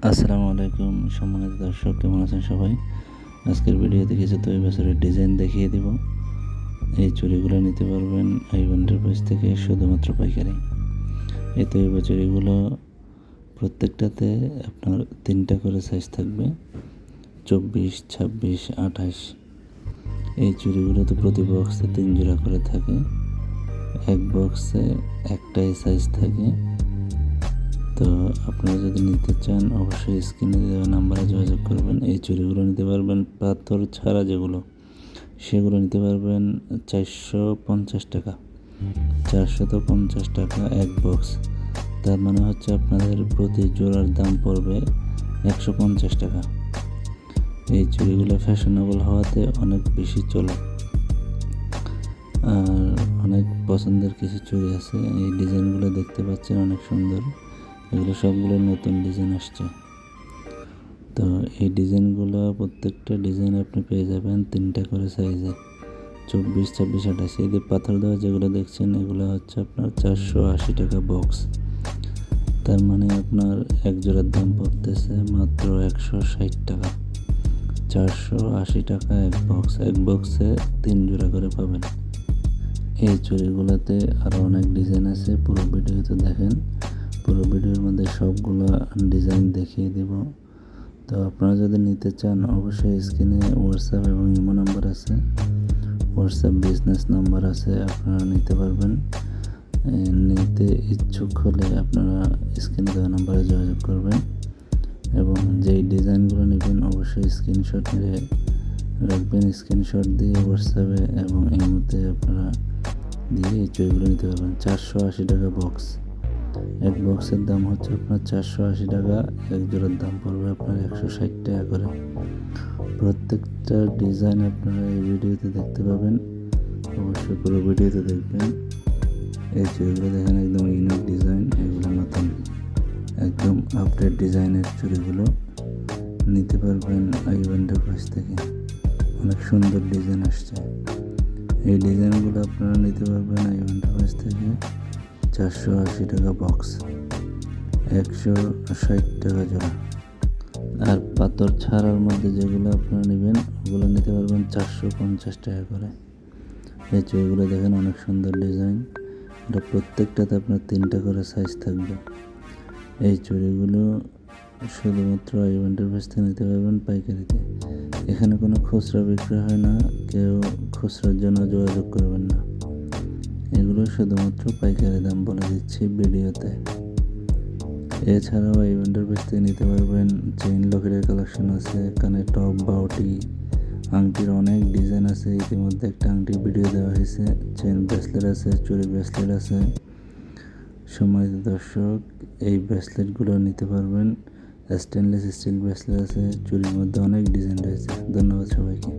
আসসালামু আলাইকুম সম্মানিত দর্শক, কেমন আছেন সবাই? আজকের ভিডিওতে কিছু তৈরি বছরের ডিজাইন দেখিয়ে দিব। এই চুড়িগুলো নিতে পারবেন আইব এন্টারপ্রাইজ থেকে শুধুমাত্র পাইকারি। এই তৈরি চুড়িগুলো প্রত্যেকটাতে আপনার 3টা করে সাইজ থাকবে, 24, 26, 28। এই চুড়িগুলোতে প্রতি বক্সে 3 জোড়া করে থাকে। এক বক্সে একটাই সাইজ থাকে। তো আপনারা যদি নিতে চান অবশ্যই স্ক্রিনে দেওয়া নাম্বারে যোগাযোগ করবেন। এই চুড়িগুলো নিতে পারবেন পাথর ছাড়া, সেগুলো নিতে পারবেন 450 টাকা। 450 টাকা এক বক্স। তার মানে হচ্ছে আপনাদের প্রতি জোড়ার দাম পড়বে 150 টাকা। এই চুড়িগুলো ফ্যাশনেবল হওয়াতে অনেক বেশি চলে, আর অনেক পছন্দের কিছু চুড়ি আছে। এই ডিজাইনগুলো দেখতে পাচ্ছেন, অনেক সুন্দর। এগুলো সবগুলো নতুন ডিজাইন আসছে। তো এই ডিজাইনগুলো প্রত্যেকটা ডিজাইন আপনি পেয়ে যাবেন 3টা করে সাইজে, 24, 26, 28। এই যে পাথর দেওয়া যেগুলো দেখছেন এগুলো হচ্ছে আপনার 480 টাকা বক্স। তার মানে আপনার এক জোড়ার দাম পড়তেছে মাত্র 160 টাকা। 480 টাকা এক বক্স। এক বক্সে 3 জোড়া করে পাবেন। এই চুড়িগুলোতে আরও অনেক ডিজাইন আছে, পুরো ভিডিওতে দেখেন। পুরো ভিডিওর মধ্যে সবগুলো ডিজাইন দেখিয়ে দেব। তো আপনারা যদি নিতে চান অবশ্যই স্ক্রিনে হোয়াটসঅ্যাপ এবং ইমো নাম্বার আছে, হোয়াটসঅ্যাপ বিজনেস নাম্বার আছে, আপনারা নিতে পারবেন। নিতে ইচ্ছুক হলে আপনারা স্ক্রিনে দেওয়া নাম্বারে যোগাযোগ করবেন এবং যেই ডিজাইনগুলো নেবেন অবশ্যই স্ক্রিনশট নিয়ে রাখবেন। স্ক্রিনশট দিয়ে হোয়াটসঅ্যাপে এবং ইমোতে আপনারা দিয়ে এই চুড়িগুলো নিতে পারবেন। 480 টাকা বক্স। এক বক্সের দাম হচ্ছে আপনার 480 টাকা, এক জোড়ার দাম পড়বে আপনার 160 টাকা করে। প্রত্যেকটা ডিজাইন আপনারা এই ভিডিওতে দেখতে পাবেন, অবশ্যই পুরো ভিডিওতে দেখবেন। এই চুড়িগুলো দেখেন, একদম ইউনিক ডিজাইন। এগুলো নতুন, একদম আপডেট ডিজাইনের চুড়িগুলো নিতে পারবেন আইব এন্টারপ্রাইজ থেকে। অনেক সুন্দর ডিজাইন আসছে। এই ডিজাইনগুলো আপনারা নিতে পারবেন আইব এন্টারপ্রাইজ থেকে 480 টাকা বক্স, 160 টাকা জোড়া। আর পাথর ছাড়ার মধ্যে যেগুলো আপনারা নেবেন ওগুলো নিতে পারবেন 450 টাকা করে। এই চুড়িগুলো দেখেন, অনেক সুন্দর ডিজাইন। এটা প্রত্যেকটাতে আপনার 3টা করে সাইজ থাকবে। এই চুড়িগুলো শুধুমাত্র আইব এন্টারপ্রাইজ থেকে নিতে পারবেন পাইকারিতে। এখানে কোনো খুচরা বিক্রি হয় না, কেউ খুচরার জন্য যোগাযোগ করবেন না। এগুলো শুধুমাত্র পাইকারি দাম বলে দিচ্ছি ভিডিওতে। এছাড়াও আইব এন্টারপ্রাইজ থেকে নিতে পারবেন চেইন লকেটের কালেকশন আছে, কানে টপ, বাউটি, আংটির অনেক ডিজাইন আছে। ইতিমধ্যে একটা আংটির ভিডিও দেওয়া হয়েছে। চেইন ব্রেসলেট আছে, চুড়ি ব্রেসলেট আছে। সম্মানিত দর্শক, এই ব্রেসলেটগুলো নিতে পারবেন। স্টেনলেস স্টিল ব্রেসলেট আছে, চুড়ির মধ্যে অনেক ডিজাইন রয়েছে। ধন্যবাদ সবাইকে।